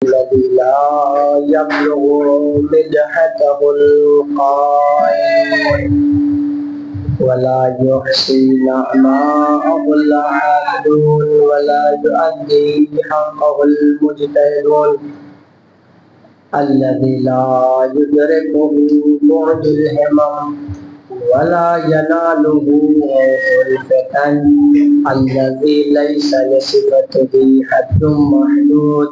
الذي لا يبلغ مدحته القائل ولا يحصي نعماءه العابدون ولا يؤدي حقه المجتهدون الذي لا يدركه بعد الهمم ولا يناله الفتن الذي ليس لصفته حد محدود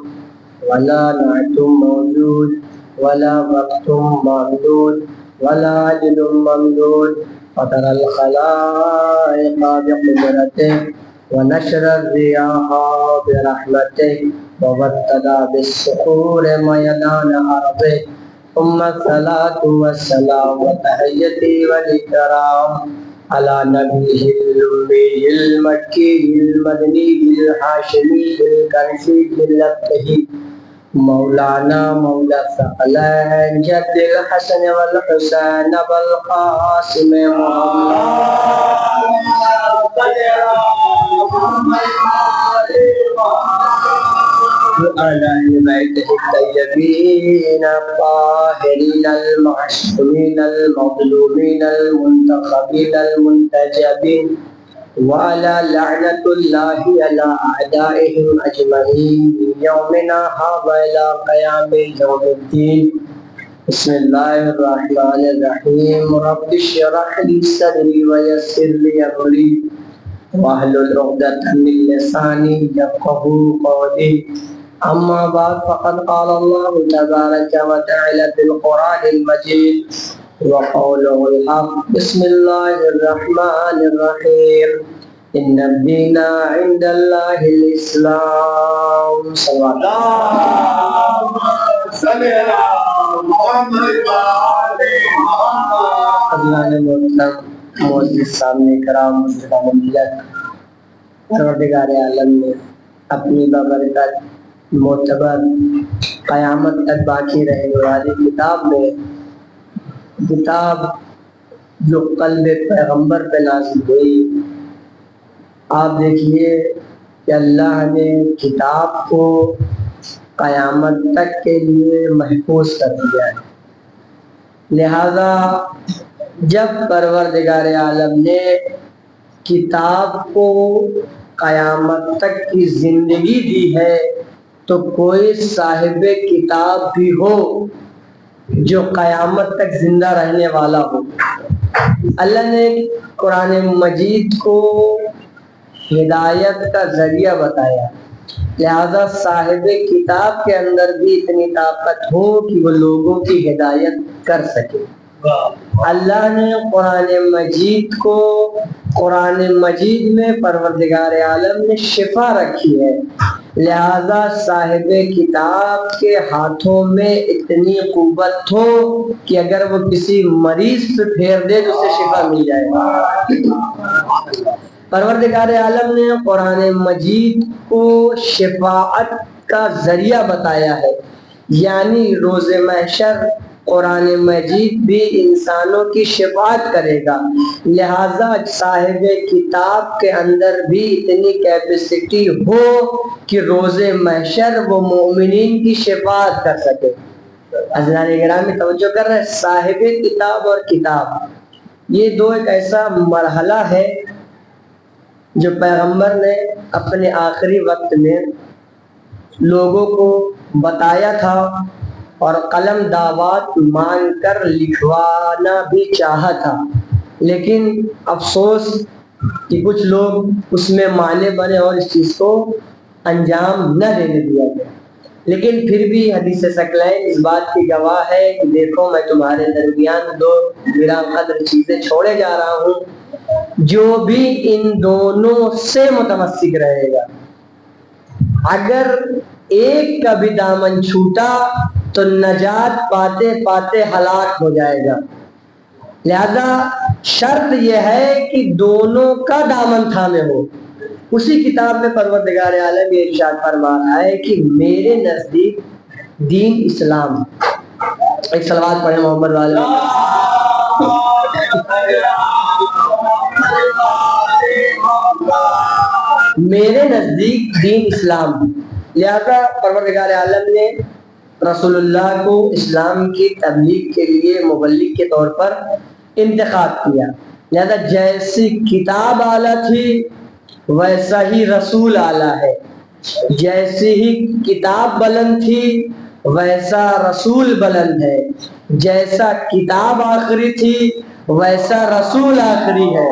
ولا نعت موجود ولا وقت ممدود ولا أجل ممدود وترى الخلائق بقدرته ونشر الرياح برحمته وابتدى بالصخور ميدان أرضه ثم الصلاة والسلام وتحيتي والإكرام على نبيه الأمي المكي المدني الهاشمي الكرشي اللقه مولانا مولى الثقلين جد الحسن والحسين والقاسم وعلى أهل بيته الطيبين الطاهرين المعصومين المظلومين المنتخبين المنتجبين وعلى لعنة الله على أعدائهم أجمعين من يومنا هذا إلى قيام يوم الدين. بسم الله الرحمن الرحيم. رب اشرح لي صدري ويسر لي أمري واحلل عقدة من لساني يفقهوا قولي. أما بعد فقد قال الله تبارك وتعالى في القرآن المجيد وقوله الحق. بسم الله الرحمن الرحيم. إن الدين عند الله الإسلام. صلى الله عليه وسلم. معزز سامنے کرام مسلمان ملت، پروردگار عالم نے اپنی بابرکت معتبر قیامت تک باقی رہنے والی کتاب میں، کتاب جو قلب پیغمبر پہ نازل ہوئی، آپ دیکھیے کہ اللہ نے کتاب کو قیامت تک کے لیے محفوظ کر دیا ہے. لہذا جب پروردگار عالم نے کتاب کو قیامت تک کی زندگی دی ہے تو کوئی صاحب کتاب بھی ہو جو قیامت تک زندہ رہنے والا ہو. اللہ نے قرآن مجید کو ہدایت کا ذریعہ بتایا، لہذا صاحب کتاب کے اندر بھی اتنی طاقت ہو کہ وہ لوگوں کی ہدایت کر سکے. اللہ نے قرآن مجید میں پروردگار عالم نے شفا رکھی ہے، لہذا صاحب کتاب کے ہاتھوں میں اتنی قوت ہو کہ اگر وہ کسی مریض پہ پھیر دے تو اسے شفا مل جائے گا. پروردگار عالم نے قرآن مجید کو شفاعت کا ذریعہ بتایا ہے، یعنی روز محشر قرآن مجید بھی انسانوں کی شفاعت کرے گا. لہذا صاحب کتاب کے اندر بھی اتنی کیپیسٹی ہو کہ روز محشر وہ مومنین کی شفاعت کر سکے. حضرات گرامی توجہ کر رہے ہیں، صاحب کتاب اور کتاب یہ دو ایک ایسا مرحلہ ہے جو پیغمبر نے اپنے آخری وقت میں لوگوں کو بتایا تھا اور قلم دعوات مانگ کر لکھوانا بھی چاہا تھا، لیکن افسوس کہ کچھ لوگ اس میں مانے بنے اور اس چیز کو انجام نہ دینے دیا گیا. لیکن پھر بھی حدیث ثقلین اس بات کی گواہ ہے کہ دیکھو میں تمہارے درمیان دو گراں قدر چیزیں چھوڑے جا رہا ہوں، جو بھی ان دونوں سے متمسک رہے گا، اگر ایک کا بھی دامن چھوٹا تو نجات پاتے پاتے ہلاک ہو جائے گا. لہذا شرط یہ ہے کہ دونوں کا دامن تھامے ہو. اسی کتاب میں پروردگار عالم یہ ارشاد فرما رہا ہے کہ میرے نزدیک دین اسلام. ایک صلوات پڑھیں محمد والے. میرے نزدیک دین اسلام. لہذا پروردگار عالم نے رسول اللہ کو اسلام کی تبلیغ کے لیے مبلغ کے طور پر انتخاب کیا. لہذا جیسی کتاب اعلیٰ تھی ویسا ہی رسول اعلیٰ ہے، جیسی ہی کتاب بلند تھی ویسا رسول بلند ہے، جیسا کتاب آخری تھی ویسا رسول آخری ہے،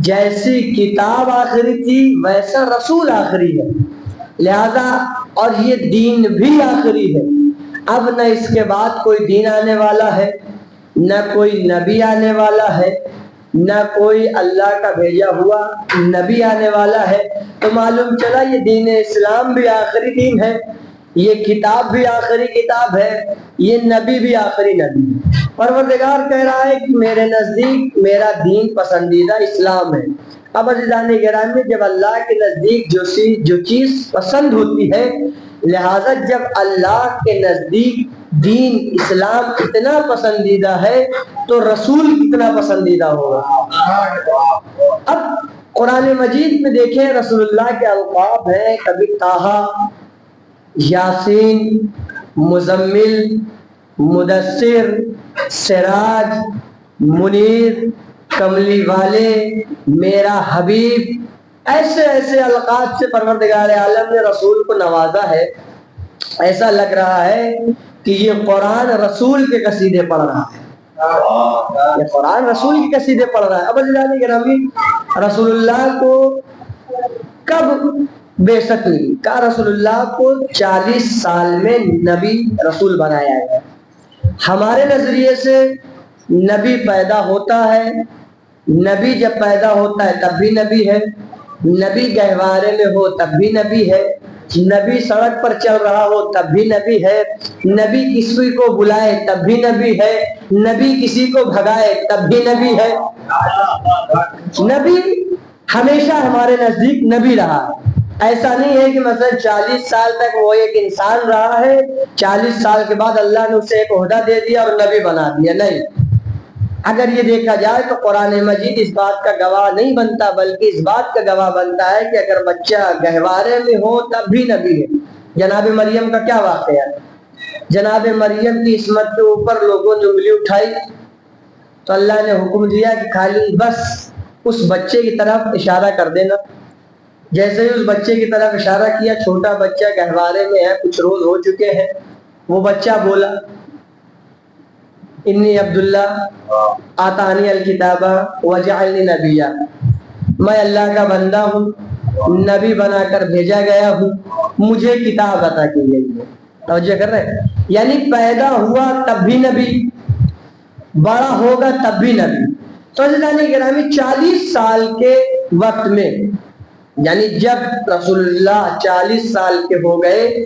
جیسی کتاب آخری تھی ویسا رسول آخری ہے. لہذا اور یہ دین بھی آخری ہے. اب نہ اس کے بعد کوئی دین آنے والا ہے، نہ کوئی نبی آنے والا ہے، نہ کوئی اللہ کا بھیجا ہوا نبی آنے والا ہے. تو معلوم چلا یہ دین اسلام بھی آخری دین ہے، یہ کتاب بھی آخری کتاب ہے، یہ نبی بھی آخری نبی ہے. پروردگار کہہ رہا ہے کہ میرے نزدیک میرا دین پسندیدہ اسلام ہے. اب عزیزان گرامی، جب اللہ کے نزدیک جو چیز پسند ہوتی ہے، لہذا جب اللہ کے نزدیک دین اسلام اتنا پسندیدہ ہے تو رسول کتنا پسندیدہ ہوگا. اب قرآن مجید میں دیکھیں رسول اللہ کے القاب ہیں، کبھی طٰہٰ، یاسین، مزمل، مدثر، سراج، منیر، کملی والے، میرا حبیب، ایسے ایسے القاب سے پروردگار عالم نے رسول کو نوازا ہے. ایسا لگ رہا ہے کہ یہ قرآن رسول کے قصیدے پڑھ رہا ہے، یہ قرآن رسول کے قصیدے پڑھ رہا ہے. اب عزیزان گرامی، رسول اللہ کو کب بعثت ہوئی؟ کہا رسول اللہ کو 40 سال میں نبی رسول بنایا ہے. ہمارے نظریے سے نبی پیدا ہوتا ہے، نبی جب پیدا ہوتا ہے تب بھی نبی ہے، نبی گہوارے میں ہو تب بھی نبی ہے، نبی سڑک پر چل رہا ہو تب بھی نبی ہے، نبی کسی کو بلائے تب بھی نبی ہے، نبی کسی کو بھگائے تب بھی نبی ہے. نبی ہمیشہ ہمارے نزدیک نبی رہا ہے. ایسا نہیں ہے کہ مثلا 40 سال تک وہ ایک انسان رہا ہے، 40 سال کے بعد اللہ نے اسے ایک عہدہ دے دیا اور نبی بنا دیا. نہیں، اگر یہ دیکھا جائے تو قرآن مجید اس بات کا گواہ نہیں بنتا، بلکہ اس بات کا گواہ بنتا ہے کہ اگر بچہ گہوارے میں ہو تب بھی نبی ہے. جناب مریم کا کیا واقعہ ہے؟ جناب مریم کی عصمت کے اوپر لوگوں نے انگلی اٹھائی تو اللہ نے حکم دیا کہ خالی بس اس بچے کی طرف اشارہ کر دینا. جیسے ہی اس بچے کی طرف اشارہ کیا، چھوٹا بچہ گہوارے میں ہے، کچھ روز ہو چکے ہیں، وہ بچہ بولا انی عبداللہ آتانی الکتاب وجعلنی نبیا، میں اللہ کا بندہ ہوں، نبی بنا کر بھیجا گیا ہوں، مجھے کتاب عطا کی گئی ہے. توجہ کر رہے ہیں؟ یعنی پیدا ہوا تب بھی نبی، بڑا ہوگا تب بھی نبی. تو عزیزان گرامی، 40 سال کے وقت میں، یعنی جب رسول اللہ 40 سال کے ہو گئے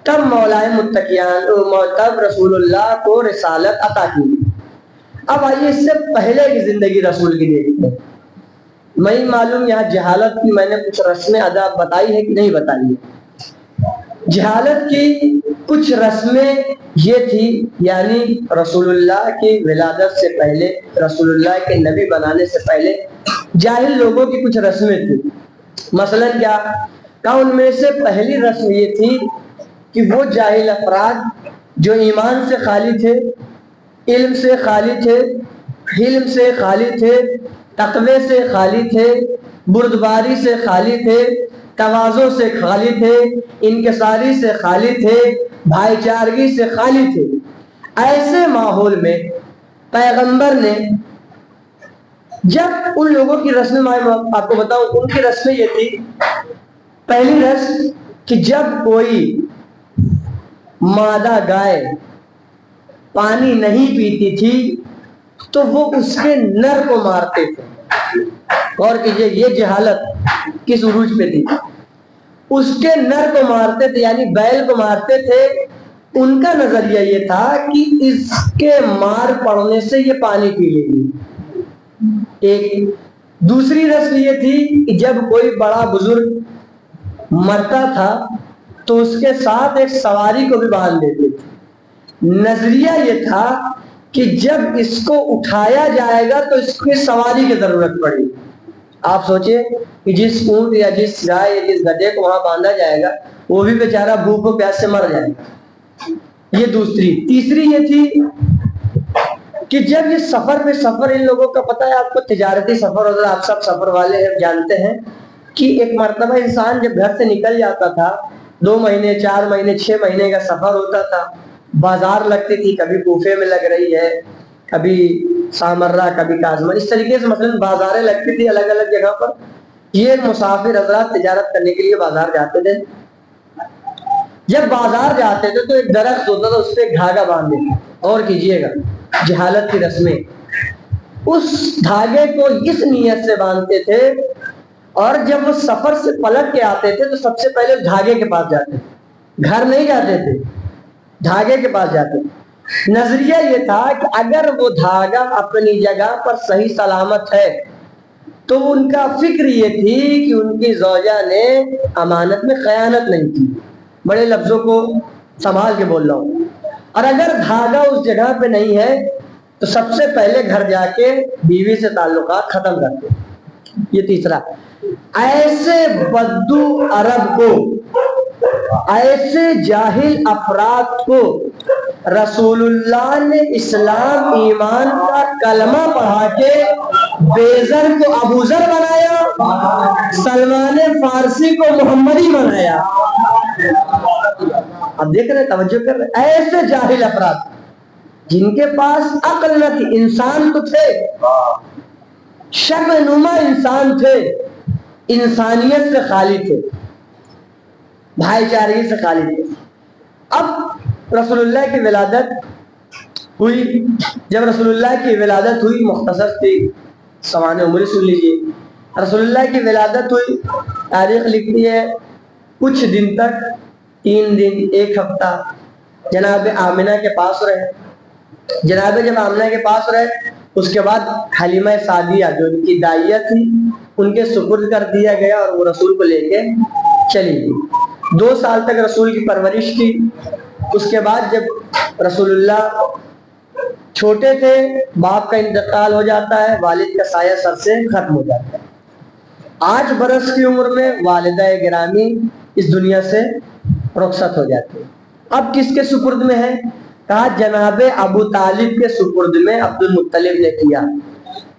تب مولائے متقیان تب رسول اللہ کو رسالت عطا کی. اب آئیے اس سے پہلے کی زندگی رسول کی دیکھتے ہیں. میں معلوم یہاں جہالت کی میں نے کچھ رسمیں ادا بتائی ہے کہ نہیں بتائی ہے. جہالت کی کچھ رسمیں یہ تھی، یعنی رسول اللہ کی ولادت سے پہلے، رسول اللہ کے نبی بنانے سے پہلے جاہل لوگوں کی کچھ رسمیں تھیں. مثلا کیا کہ ان میں سے پہلی رسم یہ تھی کہ وہ جاہل افراد جو ایمان سے خالی تھے، علم سے خالی تھے، حلم سے خالی تھے، تقوی سے خالی تھے، بردباری سے خالی تھے، تواضع سے خالی تھے، انکساری سے خالی تھے، بھائی چارگی سے خالی تھے، ایسے ماحول میں پیغمبر نے جب ان لوگوں کی رسمیں، میں آپ کو بتاؤں ان کی رسمیں یہ تھی. پہلی رسم کہ جب کوئی مادہ گائے پانی نہیں پیتی تھی تو وہ اس کے نر کو مارتے تھے. غور کیجئے یہ جہالت کس عروج پہ تھی. اس کے نر کو مارتے تھے، یعنی بیل کو مارتے تھے. ان کا نظریہ یہ تھا کہ اس کے مار پڑنے سے یہ پانی پی لے گی. ایک دوسری رسم یہ تھی کہ جب کوئی بڑا بزرگ مرتا تھا تو اس کے ساتھ ایک سواری کو بھی باندھ دیتے تھے. نظریہ یہ تھا کہ جب اس کو اٹھایا جائے گا تو اس کی سواری کی ضرورت پڑے گی. آپ سوچیں کہ جس اونٹ یا جس گائے یا جس گدھے کو وہاں باندھا جائے گا وہ بھی بیچارہ بھوک و پیاس سے مر جائے گا. یہ دوسری. تیسری یہ تھی کہ جب یہ سفر ان لوگوں کا پتہ ہے آپ کو، تجارتی سفر ہوتا ہے، آپ سب سفر والے ہیں جانتے ہیں کہ ایک مرتبہ انسان جب گھر سے نکل جاتا تھا 2 مہینے 4 مہینے 6 مہینے کا سفر ہوتا تھا، بازار لگتی تھی، کبھی کوفے میں لگ رہی ہے، کبھی سامرہ، کبھی کاظمہ، اس طریقے سے مثلا بازاریں لگتی تھی الگ الگ جگہ پر. یہ مسافر حضرات تجارت کرنے کے لیے بازار جاتے تھے. جب بازار جاتے تھے تو ایک درخت ہوتا تھا، اس پہ دھاگا باندھے تھے. اور کیجئے گا جہالت کی رسمیں، اس دھاگے کو اس نیت سے باندھتے تھے، اور جب وہ سفر سے پلٹ کے آتے تھے تو سب سے پہلے دھاگے کے پاس جاتے تھے، گھر نہیں جاتے تھے، دھاگے کے پاس جاتے تھے. نظریہ یہ تھا کہ اگر وہ دھاگا اپنی جگہ پر صحیح سلامت ہے تو ان کا فکر یہ تھی کہ ان کی زوجہ نے امانت میں خیانت نہیں کی. بڑے لفظوں کو سنبھال کے بول رہا ہوں. اور اگر دھاگا اس جگہ پہ نہیں ہے تو سب سے پہلے گھر جا کے بیوی سے تعلقات ختم کرتے. یہ تیسرا. ایسے بدو عرب کو، ایسے جاہل افراد کو رسول اللہ نے اسلام ایمان کا کلمہ پڑھا کے بیزر کو ابوذر بنایا، سلمان فارسی کو محمدی بنایا. اب دیکھ رہے، توجہ کر رہے، ایسے جاہل افراد جن کے پاس عقل نہ تھی، انسان تو تھے، شکل نما انسان تھے، انسانیت سے خالی تھے، بھائی چارگی سے خالی تھے. اب رسول اللہ کی ولادت ہوئی. جب رسول اللہ کی ولادت ہوئی، مختصر تھی، سوانح عمری سن لیجیے. رسول اللہ کی ولادت ہوئی، تاریخ لکھتی ہے کچھ دن تک، 3 دن 1 ہفتہ جناب آمنہ کے پاس رہے. جناب جب آمنہ کے پاس رہے، اس کے بعد حلیمہ سعدیہ جو ان کی دائیہ تھی ان کے سپرد کر دیا گیا اور وہ رسول کو لے کے چلی گئی. 2 سال تک رسول کی پرورش کی. اس کے بعد جب رسول اللہ چھوٹے تھے، باپ کا انتقال ہو جاتا ہے، والد کا سایہ سر سے ختم ہو جاتا ہے. 8 برس کی عمر میں والدہ گرامی اس دنیا سے رخصت ہو جاتی ہے. اب کس کے سپرد میں ہے؟ کہا جناب ابو طالب کے سپرد میں عبد المطلب نے کیا.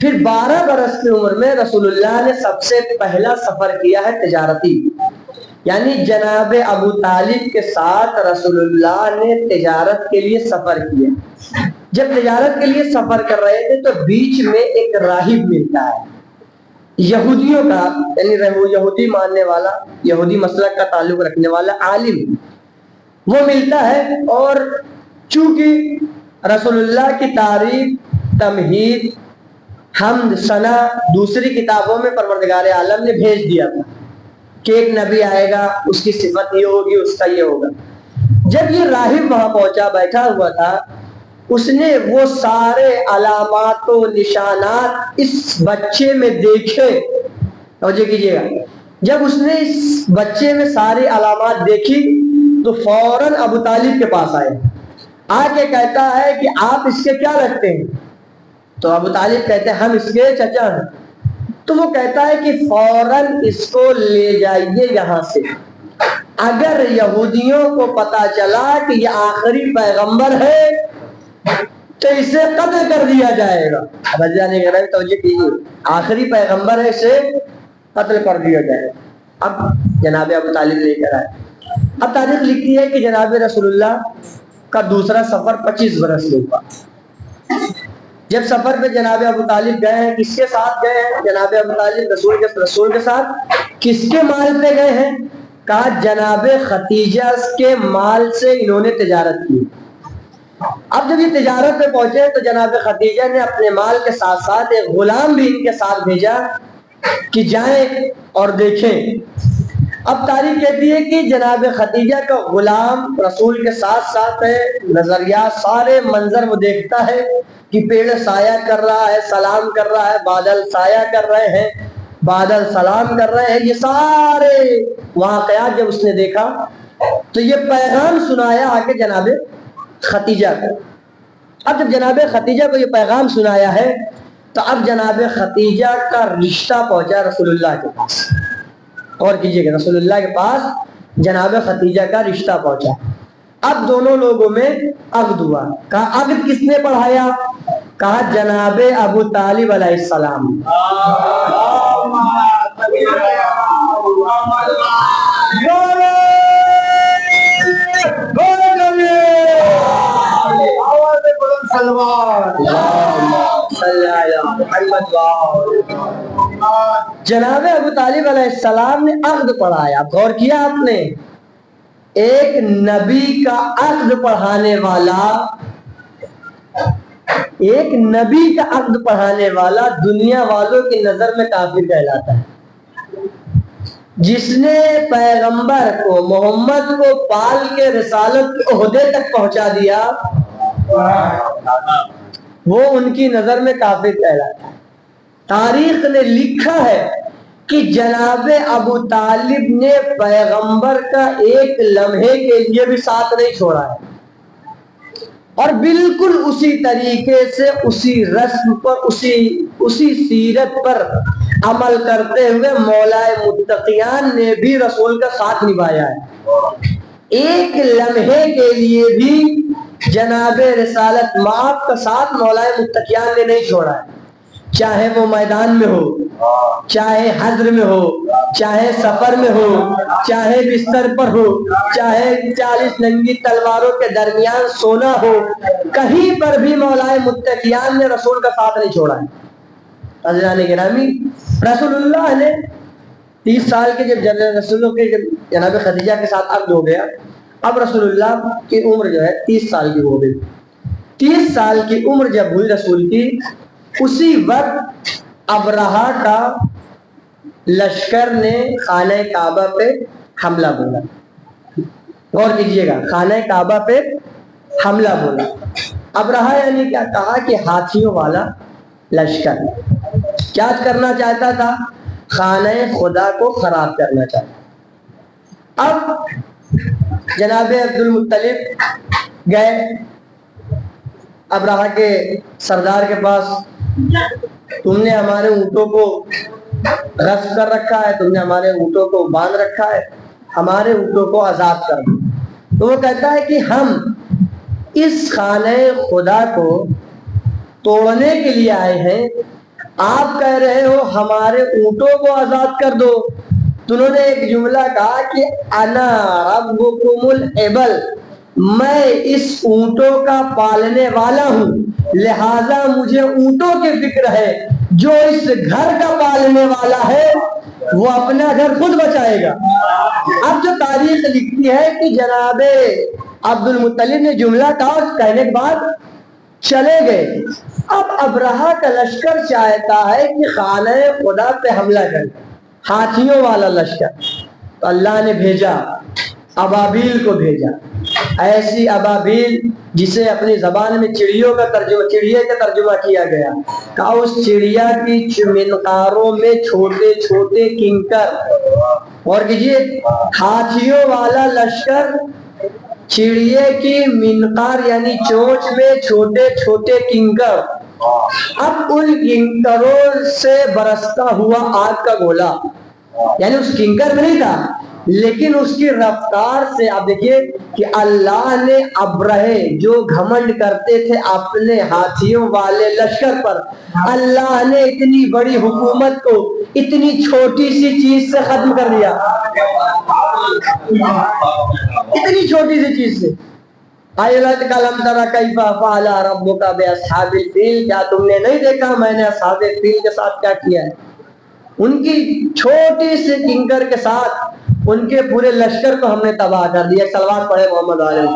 پھر 12 برس کی عمر میں رسول اللہ نے سب سے پہلا سفر کیا ہے تجارتی، یعنی جناب ابو طالب کے ساتھ رسول اللہ نے تجارت کے لیے سفر کیا. جب تجارت کے لیے سفر کر رہے تھے تو بیچ میں ایک راہب ملتا ہے، یہودیوں کا، یعنی یہودی ماننے والا، یہودی مسلک کا تعلق رکھنے والا عالم وہ ملتا ہے. اور چونکہ رسول اللہ کی تعریف، تمہید، حمد، ثنا دوسری کتابوں میں پروردگار عالم نے بھیج دیا تھا کہ ایک نبی آئے گا، اس کی صفت یہ ہوگی، اس کا یہ ہوگا. جب یہ راہب وہاں پہنچا، بیٹھا ہوا تھا، اس نے وہ سارے علامات و نشانات اس بچے میں دیکھے. توجہ کیجیے گا، جب اس نے اس بچے میں ساری علامات دیکھی تو فوراً ابو طالب کے پاس آئے، آ کے کہتا ہے کہ آپ اس کے کیا لگتے ہیں؟ تو ابو طالب کہتے ہیں ہم اس کے چچا ہیں. تو وہ کہتا ہے کہ فوراً اس کو لے جائیے یہاں سے. اگر یہودیوں کو پتا چلا کہ یہ آخری پیغمبر ہے تو اسے قتل کر دیا جائے گا. توجہ کیجیے، آخری پیغمبر ہے، اسے قتل کر دیا جائے گا. اب جناب ابو طالب لے کر آئے. اب تاریخ لکھتی ہے کہ جناب رسول اللہ کا دوسرا سفر 25 برس میں ہوا. جب سفر پہ جناب ابو طالب گئے ہیں، کس کے ساتھ گئے ہیں؟ جناب ابو طالب رسول کے ساتھ. کس کے مال پہ گئے ہیں؟ کہا جناب ختیجہ کے مال سے انہوں نے تجارت کی. اب جب یہ تجارت پہ پہنچے تو جناب ختیجہ نے اپنے مال کے ساتھ ساتھ ایک غلام بھی ان کے ساتھ بھیجا کہ جائیں اور دیکھیں. اب تاریخ کہتی ہے کہ جناب ختیجہ کا غلام رسول کے ساتھ ساتھ ہے، نظریات سارے منظر وہ دیکھتا ہے کہ پیڑ سایہ کر رہا ہے، سلام کر رہا ہے، بادل سایہ کر رہے ہیں، بادل سلام کر رہے ہیں. یہ سارے واقعات جب اس نے دیکھا تو یہ پیغام سنایا آ کے جناب ختیجہ کو. اب جب جناب ختیجہ کو یہ پیغام سنایا ہے تو اب جناب ختیجہ کا رشتہ پہنچا رسول اللہ کے پاس. اور کیجئے کہ رسول اللہ کے پاس جناب خدیجہ کا رشتہ پہنچا. اب دونوں لوگوں میں عقد ہوا. کہا عقد کس نے پڑھایا؟ کہا جناب ابو طالب علیہ السلام. جناب ابو طالب علیہ السلام نے عقد پڑھایا. غور کیا آپ نے؟ ایک نبی کا عقد پڑھانے والا، ایک نبی کا عقد پڑھانے والا دنیا والوں کی نظر میں کافر کہلاتا ہے. جس نے پیغمبر کو، محمد کو پال کے رسالت کے عہدے تک پہنچا دیا، وہ ان کی نظر میں کافر کہلاتا ہے. تاریخ نے لکھا ہے کہ جناب ابو طالب نے پیغمبر کا ایک لمحے کے لیے بھی ساتھ نہیں چھوڑا ہے، اور بالکل اسی طریقے سے، اسی رسم پر، اسی سیرت پر عمل کرتے ہوئے مولائے متقیان نے بھی رسول کا ساتھ نبھایا ہے. ایک لمحے کے لیے بھی جناب رسالت مآب کا ساتھ مولائے متقیان نے نہیں چھوڑا ہے. چاہے وہ میدان میں ہو، چاہے حضر میں ہو، چاہے سفر میں ہو، چاہے بستر پر ہو، چاہے 40 ننگی تلواروں کے درمیان سونا ہو، کہیں پر بھی مولائے متقیان نے رسول کا ساتھ نہیں چھوڑا ہے. حضران گرامی، رسول اللہ نے 30 سال کے جب جناب خدیجہ کے ساتھ عقد ہو گیا، اب رسول اللہ کی عمر جو ہے 30 سال کی ہو گئی. 30 سال کی عمر جب ہوئی رسول کی، اسی وقت ابرہہ کا لشکر نے خانہ کعبہ پہ حملہ بولا. غور کیجئے گا، خانہ کعبہ پہ حملہ بولا. ابرہہ یعنی کیا؟ کہا کہ ہاتھیوں والا لشکر. کیا کرنا چاہتا تھا؟ خانہ خدا کو خراب کرنا چاہتا. اب جناب عبد المطلب گئے ابرہہ کے سردار کے پاس. تم نے ہمارے اونٹوں کو رسم کر رکھا ہے، تم نے ہمارے اونٹوں کو باندھ رکھا ہے، ہمارے اونٹوں کو آزاد کر دو. تو وہ کہتا ہے کہ ہم اس خانہ خدا کو توڑنے کے لیے آئے ہیں، آپ کہہ رہے ہو ہمارے اونٹوں کو آزاد کر دو. تو انہوں نے ایک جملہ کہا کہ انا ربکم الابل، میں اس اونٹوں کا پالنے والا ہوں، لہذا مجھے اونٹوں کی فکر ہے. جو اس گھر کا پالنے والا ہے وہ اپنا گھر خود بچائے گا. اب جو تاریخ لکھتی ہے کہ جناب عبد المطلب نے جملہ کہا، کہنے کے بعد چلے گئے. اب ابرہہ کا لشکر چاہتا ہے کہ خانہ خدا پہ حملہ کرے، ہاتھیوں والا لشکر. تو اللہ نے بھیجا، ابابیل کو بھیجا. ایسی ابابیل جسے اپنی زبان میں چڑیوں کا ترجمہ کیا گیا. کہا اس چڑیا کی منقاروں میں چھوٹے چھوٹے کنکر. اور کیجیے، ہاتھیوں والا لشکر، چڑیے کی منقار یعنی چونچ میں چھوٹے چھوٹے کنکر. اب ان کنکروں سے برستا ہوا آگ کا گولا، یعنی اس کنکر میں نہیں تھا لیکن اس کی رفتار سے. آپ دیکھیے کہ اللہ نے ابرہے جو گھمنڈ کرتے تھے اپنے ہاتھیوں والے لشکر پر، اللہ نے اتنی بڑی حکومت کو اتنی چھوٹی سی چیز سے ختم کر دیا. اتنی چھوٹی سی چیز سے. کلم ترا کیف فعل ربک باصحاب الفیل، کیا تم نے نہیں دیکھا میں نے اصحاب الفیل کے ساتھ کیا کیا ہے؟ ان کی چھوٹی سی کنکر کے ساتھ ان کے پورے لشکر کو ہم نے تباہ کر دیا. صلوات پڑھے محمد علیہ.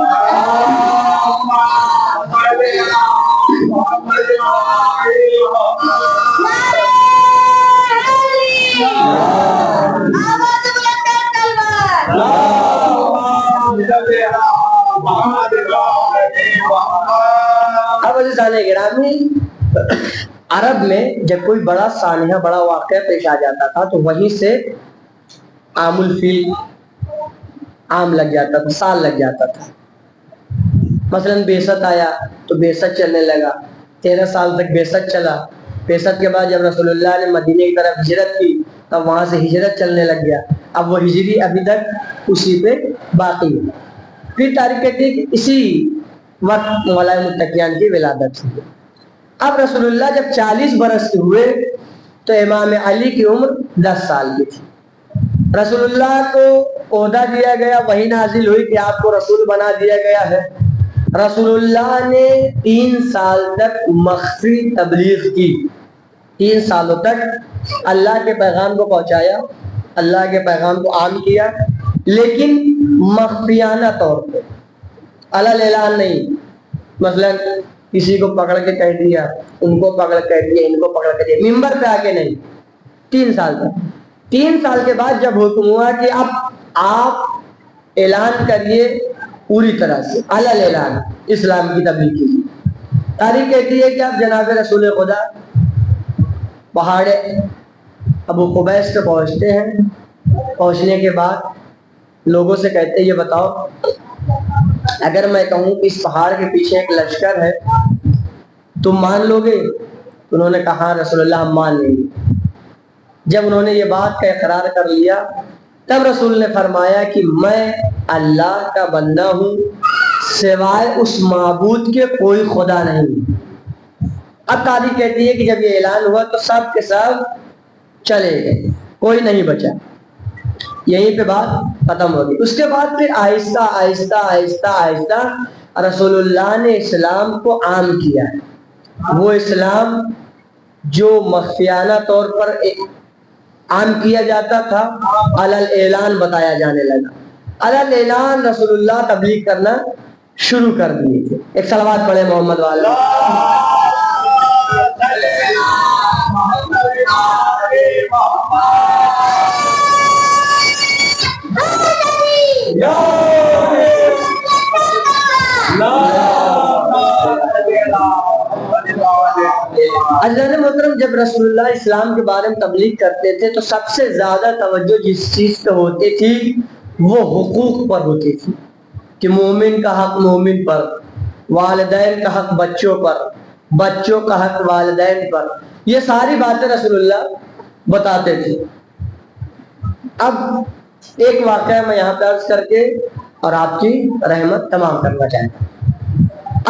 اب عزیزان گرامی، عرب میں جب کوئی بڑا سانحہ، بڑا واقعہ پیش آ جاتا تھا تو وہیں سے عام الفیل عام لگ جاتا تھا، سال لگ جاتا تھا. مثلا بیست آیا تو بیست چلنے لگا. 13 سال تک بیست چلا. بیست کے بعد جب رسول اللہ نے مدینے کی طرف ہجرت کی تب وہاں سے ہجرت چلنے لگ گیا. اب وہ ہجری ابھی تک اسی پہ باقی ہے. پھر تاریخ کہتی ہے کہ اسی وقت مولا متقیان کی ولادت ہوئی. اب رسول اللہ جب 40 برس کے ہوئے تو امام علی کی عمر 10 سال کی تھی. رسول اللہ کو عہدہ دیا گیا، وحی نازل ہوئی کہ آپ کو رسول بنا دیا گیا ہے. رسول اللہ نے 3 سال تک مخفی تبلیغ کی. 3 سالوں تک اللہ کے پیغام کو پہنچایا، اللہ کے پیغام کو عام کیا، لیکن مخفیانہ طور پہ، علل اعلان نہیں. مثلا کسی کو پکڑ کے کہہ دیا، ان کو پکڑ کر دیا، ان کو پکڑ کر دیا، ممبر پہ آ کے نہیں. 3 سال تک. 3 سال کے بعد جب حکم ہوا کہ اب آپ اعلان کریے پوری طرح سے، علل اعلان اسلام کی تبلیغ کیجیے. تاریخ کہتی ہے کہ اب جناب رسول خدا پہاڑ ابو قبیس پہ پہنچتے ہیں. پہنچنے کے بعد لوگوں سے کہتے ہیں یہ بتاؤ اگر میں کہوں کہ اس پہاڑ کے پیچھے ایک لشکر ہے تم مان لو گے؟ انہوں نے کہا رسول اللہ ہم مان لیں گے. جب انہوں نے یہ بات کا اقرار کر لیا تب رسول نے فرمایا کہ میں اللہ کا بندہ ہوں، سوائے اس معبود کے کوئی خدا نہیں. اب تاریخ کہتی ہے کہ جب یہ اعلان ہوا تو سب کے سب چلے گئے، کوئی نہیں بچا. یہیں پہ بات ختم ہو گئی. اس کے بعد پھر آہستہ آہستہ آہستہ آہستہ رسول اللہ نے اسلام کو عام کیا ہے. وہ اسلام جو مخفیانہ طور پر عام کیا جاتا تھا علل اعلان بتایا جانے لگا. علل اعلان رسول اللہ تبلیغ کرنا شروع کر دیے تھے. ایک صلوات پڑھے محمد والا. حضرت محترم جب رسول اللہ اسلام کے بارے میں تبلیغ کرتے تھے تو سب سے زیادہ توجہ جس چیز پہ ہوتی تھی وہ حقوق پر ہوتی تھی کہ مومن کا حق مومن پر، والدین کا حق بچوں پر، بچوں کا حق والدین پر. یہ ساری باتیں رسول اللہ بتاتے تھے. اب ایک واقعہ میں یہاں پہ عرض کر کے اور آپ کی رحمت تمام کرنا چاہتا ہوں.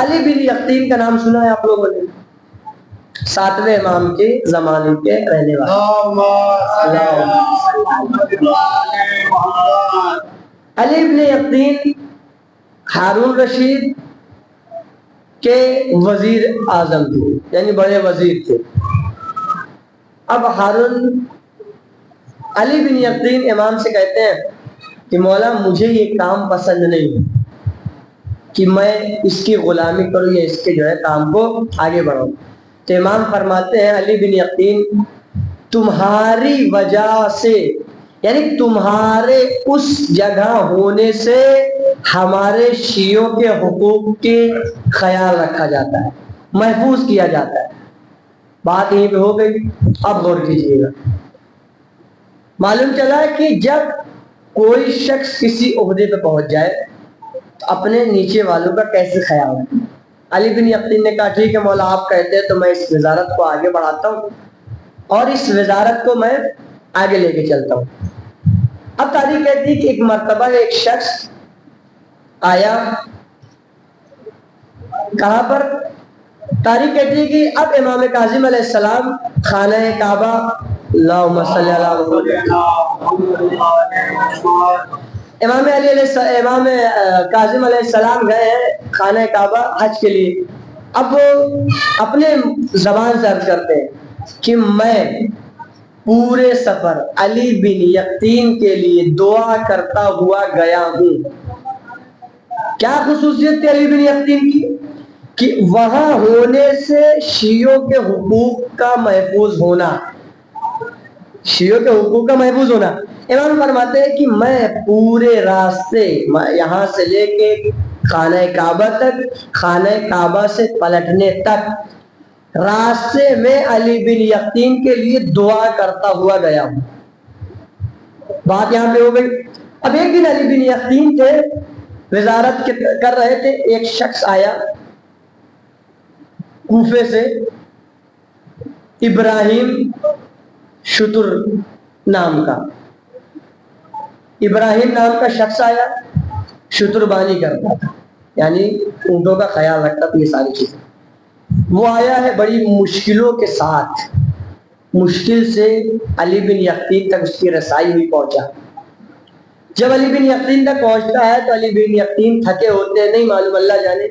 علی بن یقین کا نام سنا ہے آپ لوگوں نے؟ 7ویں امام کے زمانے کے رہنے والے. علی بن یقین ہارون رشید کے وزیر اعظم تھے، یعنی بڑے وزیر تھے. اب علی بن یقین امام سے کہتے ہیں کہ مولا مجھے یہ کام پسند نہیں کہ میں اس کی غلامی کروں یا اس کے جو ہے کام کو آگے بڑھاؤں. تو امام فرماتے ہیں علی بن یقین تمہاری وجہ سے، یعنی تمہارے اس جگہ ہونے سے ہمارے شیعوں کے حقوق کے خیال رکھا جاتا ہے، محفوظ کیا جاتا ہے. بات یہیں پہ ہو گئی. اب غور کیجیے گا. معلوم چلا کہ جب کوئی شخص کسی عہدے پہ پہنچ جائے تو اپنے نیچے والوں کا کیسے خیال ہے؟ علی بن یقین نے کہا ٹھیک ہے مولا آپ کہتے ہیں تو میں اس وزارت کو آگے بڑھاتا ہوں اور اس وزارت کو میں آگے لے کے چلتا ہوں. اب تاریخ کہتی ہے کہ ایک مرتبہ ایک شخص آیا. کہاں پر؟ تاریخ کہتی ہے کہ اب امام کاظم علیہ السلام خانہ کعبہ، اللہم صلی علی محمد، امام کاظم علیہ السلام گئے ہیں خانہ کعبہ حج کے لیے. اب وہ اپنے زبان سے عرض کرتے ہیں کہ میں پورے سفر علی بن یقین کے لیے دعا کرتا ہوا گیا ہوں. کیا خصوصیت تھی علی بن یقین کی؟ کہ وہاں ہونے سے شیعوں کے حقوق کا محفوظ ہونا، شیعوں کے حقوق کا محفوظ ہونا. امام فرماتے ہیں کہ میں پورے راستے یہاں سے لے کے خانہ کعبہ تک، خانہ کعبہ سے پلٹنے تک راستے میں علی بن یقین کے لیے دعا کرتا ہوا گیا ہوں. بات یہاں پہ ہو گئی. اب ایک دن علی بن یقین تھے، وزارت کر رہے تھے. ایک شخص آیا کوفے سے، ابراہیم شتر نام کا، ابراہیم نام کا شخص آیا، شتربانی کرتا تھا، یعنی اونٹوں کا خیال رکھتا تھا، یہ ساری چیزیں. وہ آیا ہے بڑی مشکلوں کے ساتھ، مشکل سے علی بن یقطین تک اس کی رسائی ہوئی، پہنچا. جب علی بن یقطین تک پہنچتا ہے تو علی بن یقطین تھکے ہوتے ہیں، نہیں معلوم اللہ جانے.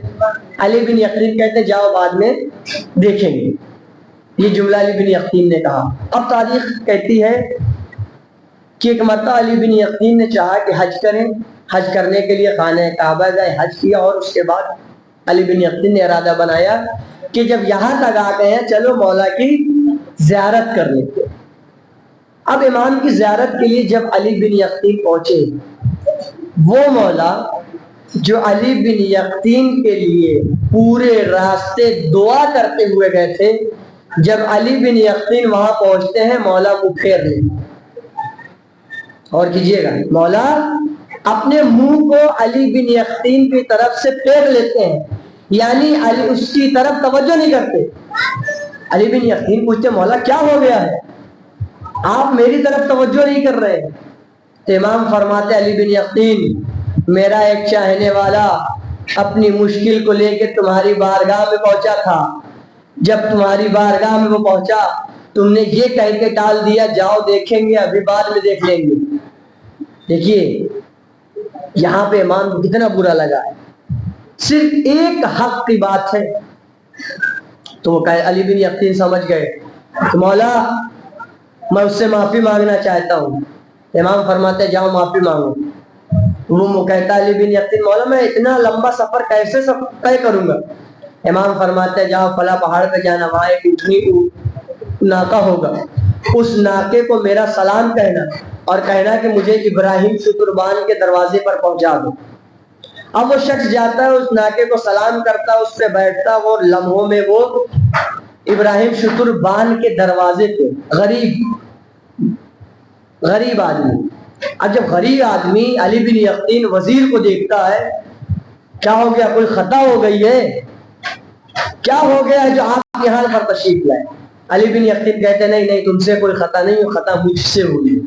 علی بن یقطین کہتے ہیں جاؤ بعد میں دیکھیں گے. یہ جملہ علی بن یقطین نے کہا. اب تاریخ کہتی ہے کہ ایک مرتبہ علی بن یقطین نے چاہا کہ حج کریں، حج کرنے کے لیے خانہ کعبہ گئے، حج کیا، اور اس کے بعد علی بن یقطین نے ارادہ بنایا کہ جب یہاں تک آ گئے ہیں چلو مولا کی زیارت کر لیتے. اب امام کی زیارت کے لیے جب علی بن یقطین پہنچے، وہ مولا جو علی بن یقطین کے لیے پورے راستے دعا کرتے ہوئے گئے تھے، جب علی بن یقطین وہاں پہنچتے ہیں مولا منہ پھیر لے. اور کیجئے گا، مولا اپنے منہ کو علی بن یقطین کی طرف سے پھیر لیتے ہیں، یعنی علی اس کی طرف توجہ نہیں کرتے. علی بن یقطین پوچھتے مولا کیا ہو گیا ہے، آپ میری طرف توجہ نہیں کر رہے. تو امام فرماتے علی بن یقطین، میرا ایک چاہنے والا اپنی مشکل کو لے کے تمہاری بارگاہ میں پہنچا تھا. جب تمہاری بارگاہ میں وہ پہنچا، تم نے یہ کہہ کے ٹال دیا جاؤ دیکھیں گے، ابھی بعد میں دیکھ لیں گے. دیکھیے یہاں پہ امام کو کتنا برا لگا ہے. صرف ایک حق کی بات ہے تو وہ علی بن یقطین سمجھ گئے کہ مولا میں اس سے معافی مانگنا چاہتا ہوں. امام فرماتے جاؤ معافی مانگو. وہ کہتا علی بن یقطین مولا میں اتنا لمبا سفر کیسے طے کروں گا. امام فرماتے جاؤ فلاں پہاڑ پہ جانا، وہاں ایک اونٹنی ناکہ ہوگا، اس ناکے کو میرا سلام کہنا اور کہنا کہ مجھے ابراہیم شتربان کے دروازے پر پہنچا دو. اب وہ شخص جاتا ہے، اس ناکے کو سلام کرتا، اس پہ بیٹھتا، وہ لمحوں میں وہ ابراہیم شتربان کے دروازے پہ غریب آدمی. اب جب غریب آدمی علی بن یقطین وزیر کو دیکھتا ہے، کیا ہو گیا، کوئی خطا ہو گئی ہے، کیا ہو گیا ہے جو آپ یہاں پر تشریف لائے. علی بن یقطین کہتے نہیں نہیں تم سے کوئی خطا نہیں، خطا مجھ سے ہوئی.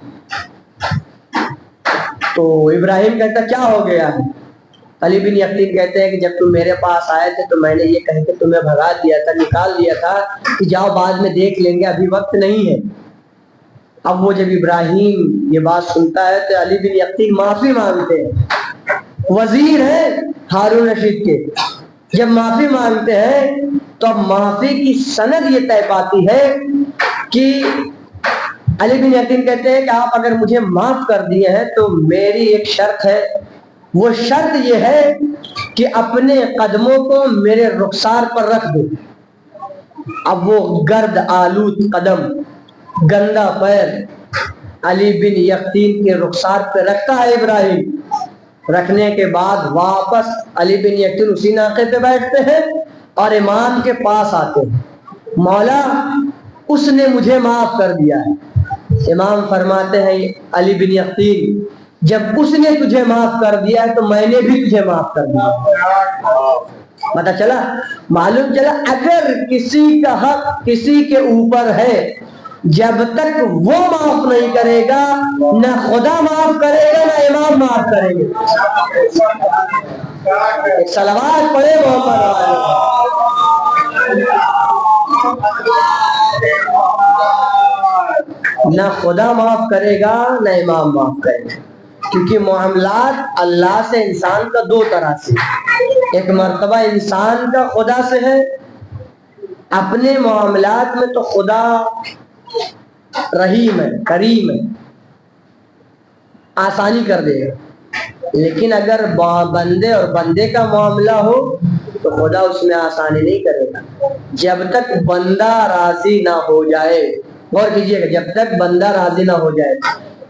تو ابراہیم کہتا کیا ہو گیا ہے. علی بن یقطین کہتے ہیں کہ جب تم میرے پاس آئے تھے تو میں نے یہ کہہ کے تمہیں بھگا دیا تھا، نکال دیا تھا کہ جاؤ بعد میں دیکھ لیں گے، ابھی وقت نہیں ہے. اب وہ جب ابراہیم یہ بات سنتا ہے تو علی بن یقطین معافی مانگتے ہیں، وزیر ہیں ہارون رشید کے. جب معافی مانگتے ہیں تو اب معافی کی سند یہ طے پاتی ہے کہ علی بن یقطین کہتے ہیں کہ آپ اگر مجھے معاف کر دیے ہیں تو میری ایک شرط ہے. وہ شرط یہ ہے کہ اپنے قدموں کو میرے رخسار پر رکھ دو. اب وہ گرد آلود قدم، گندا پیر علی بن یقطین کے رخسار پہ رکھتا ہے ابراہیم. رکھنے کے بعد واپس علی بن یقطین اسی ناقے پہ بیٹھتے ہیں اور امام کے پاس آتے ہیں. مولا اس نے مجھے معاف کر دیا ہے. امام فرماتے ہیں علی بن یقطین جب اس نے تجھے معاف کر دیا ہے تو میں نے بھی تجھے معاف کر دیا. پتہ چلا، معلوم چلا اگر کسی کا حق کسی کے اوپر ہے، جب تک وہ معاف نہیں کرے گا نہ خدا معاف کرے گا نہ امام معاف کریں گے. ایک صلوات پڑھے محمد. نہ خدا معاف کرے گا نہ امام معاف کرے گا، کیونکہ معاملات اللہ سے انسان کا دو طرح سے. ایک مرتبہ انسان کا خدا سے ہے، اپنے معاملات میں تو خدا رحیم ہے، کریم ہے، آسانی کر دے گا. لیکن اگر بندے اور بندے کا معاملہ ہو تو خدا اس میں آسانی نہیں کرے گا جب تک بندہ راضی نہ ہو جائے. غور کیجیے گا، جب تک بندہ راضی نہ ہو جائے.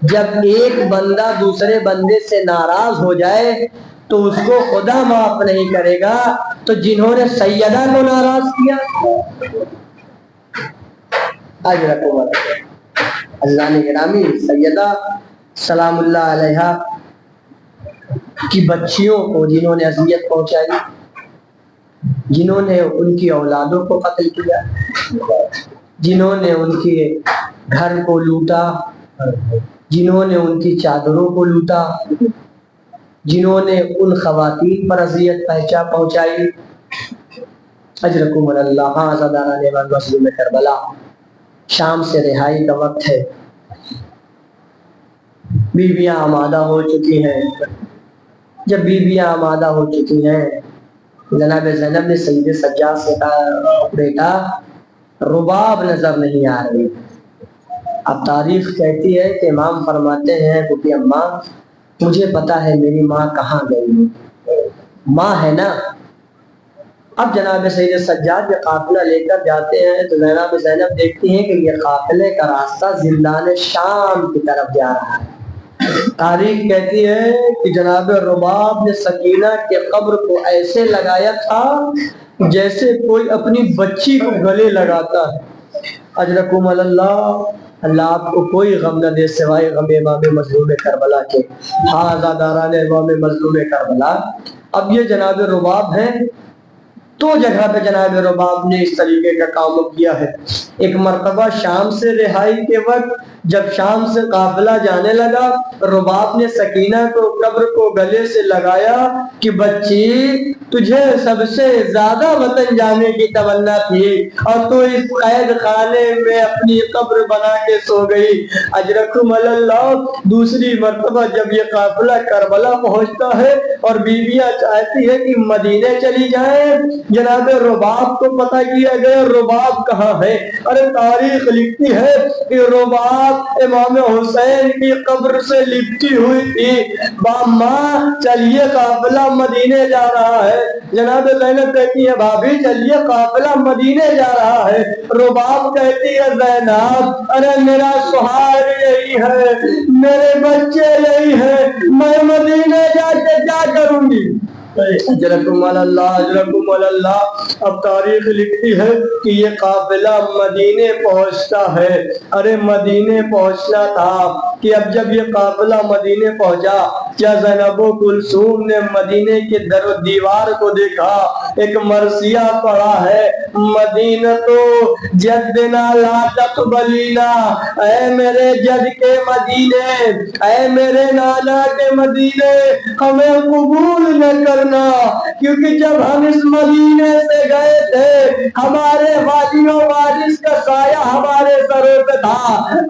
جب ایک بندہ دوسرے بندے سے ناراض ہو جائے تو اس کو خدا معاف نہیں کرے گا. تو جنہوں نے سیدہ کو ناراض کیا، آج رکھو اللہ نے گرامی سیدہ سلام اللہ علیہا کی بچیوں کو جنہوں نے اذیت پہنچائی، جنہوں نے ان کی اولادوں کو قتل کیا، جنہوں نے ان کے گھر کو لوٹا، جنہوں نے ان کی چادروں کو لوٹا، جنہوں نے ان خواتین پر اذیت پہنچائی۔ اجرکم اللہ۔ ہاں عزاداران مظلوم کربلا، شام سے رہائی کا وقت ہے، بیویاں آمادہ ہو چکی ہیں۔ جب بیویاں آمادہ ہو چکی ہیں، جناب زینب نے سید سجاد سے کہا بیٹا رباب نظر نہیں آ رہی۔ اب تاریخ کہتی ہے کہ امام فرماتے ہیں کہ اماں مجھے پتا ہے میری ماں کہاں گئی ہے، ماں ہے نا۔ اب جناب سید سجاد یہ قافلہ لے کر جاتے ہیں تو جناب زینب دیکھتی ہیں کہ یہ قافلے کا راستہ زندان شام کی طرف جا رہا ہے۔ تاریخ کہتی ہے کہ جناب رباب نے سکینہ کے قبر کو ایسے لگایا تھا جیسے کوئی اپنی بچی کو گلے لگاتا ہے۔ اجرکم اللہ۔ اللہ آپ کو کوئی غم نہ دے سوائے غم امام مظلوم کربلا کے۔ ہاں عزاداران امام مظلوم کربلا، اب یہ جناب رباب ہیں، تو جگہ پہ جناب رباب نے اس طریقے کا کام کیا ہے۔ ایک مرتبہ شام سے رہائی کے وقت جب شام سے قافلہ جانے لگا، رباب نے سکینہ کو قبر کو گلے سے لگایا کہ بچی تجھے سب سے زیادہ وطن جانے کی تمنا تھی اور تو اس قید خانے میں اپنی قبر بنا کے سو گئی۔ اجرکم اللہ۔ دوسری مرتبہ جب یہ قافلہ کربلا پہنچتا ہے اور بیویاں چاہتی ہے کہ مدینے چلی جائیں، جناب رباب کو پتہ کیا گیا رباب کہاں ہے۔ ارے تاریخ لکھتی ہے کہ رباب امام حسین کی قبر سے لپٹی ہوئی تھی۔ ماں چلیے قافلہ مدینے جا رہا ہے۔ جناب زینب کہتی ہے بھابھی چلیے قافلہ مدینے جا رہا ہے۔ رباب کہتی ہے زینب ارے میرا سہاگ یہی ہے، میرے بچے یہی ہیں، میں مدینے جا کے کیا کروں گی۔ اجرکم اللہ، اجرکم اللہ۔ اب تاریخ لکھتی ہے کہ یہ قافلہ مدینے پہنچتا ہے۔ ارے مدینے پہنچنا تھا کہ اب جب یہ قافلہ مدینے پہنچا، کیا زینب و کلثوم نے مدینے کے در و دیوار کو دیکھا، ایک مرثیہ پڑا ہے مدینہ تو جدنا لا تقبلینا، اے میرے جد کے مدینے، اے میرے نانا کے مدینے ہمیں قبول نہ کرنا، کیونکہ جب ہم اس مدینے سے گئے تھے ہمارے والدین و وارث کا سایہ ہمارے سروں پہ تھا،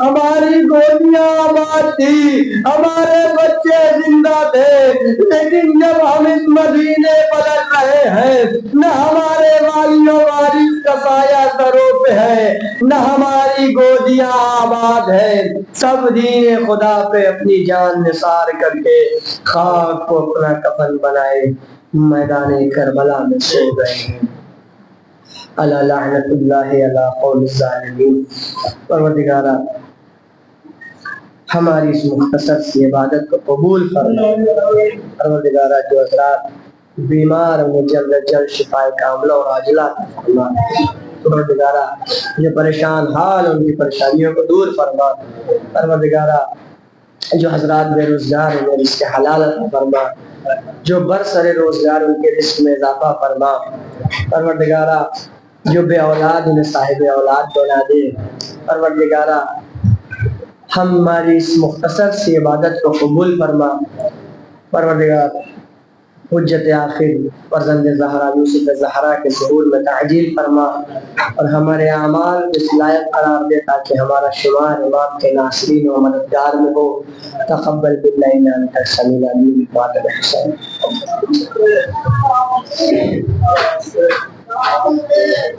ہماری گودیاں آباد تھی، ہمارے بچے زندہ تھے، لیکن جب ہم اس مدینے پلٹ رہے ہیں نہ ہمارے والدین و وارث کا سایہ سروں پہ ہے، نہ ہماری گودیاں آباد ہے، سب دین خدا پہ اپنی جان نثار کر کے خاک کو اپنا کفن بنائے میدان کربلا میں سو گئے ہیں۔ الا لعنت اللہ علی قول الظالمین۔ پروردگارہ ہماری اس مختصر سی عبادت کو قبول فرما۔ پروردگارہ جو حضرات بیمار ہیں جلد از جلد شفائے کاملہ اور عاجلہ فرما۔ پروردگارہ جو پریشان حال ان کی پریشانیوں کو دور فرما۔ پروردگارہ جو حضرات بے روزگار ہیں رزق حلال عطا فرما، جو برسر روزگار ان کے رزق میں اضافہ فرما۔ پروردگارہ جو بے اولاد انہیں صاحب اولاد بنا دے۔ پروردگارہ ہماری اس مختصر سی عبادت کو قبول فرما۔ پروردگار حجت آخر فرزند زہرا یوسف زہرا کے ظہور میں تعجیل فرما اور ہمارے اعمال اس لائق قرار دے تاکہ ہمارا شمار امام کے ناصرین و مددگار میں ہو۔ تقبل باللہ انت السمیع العلیم۔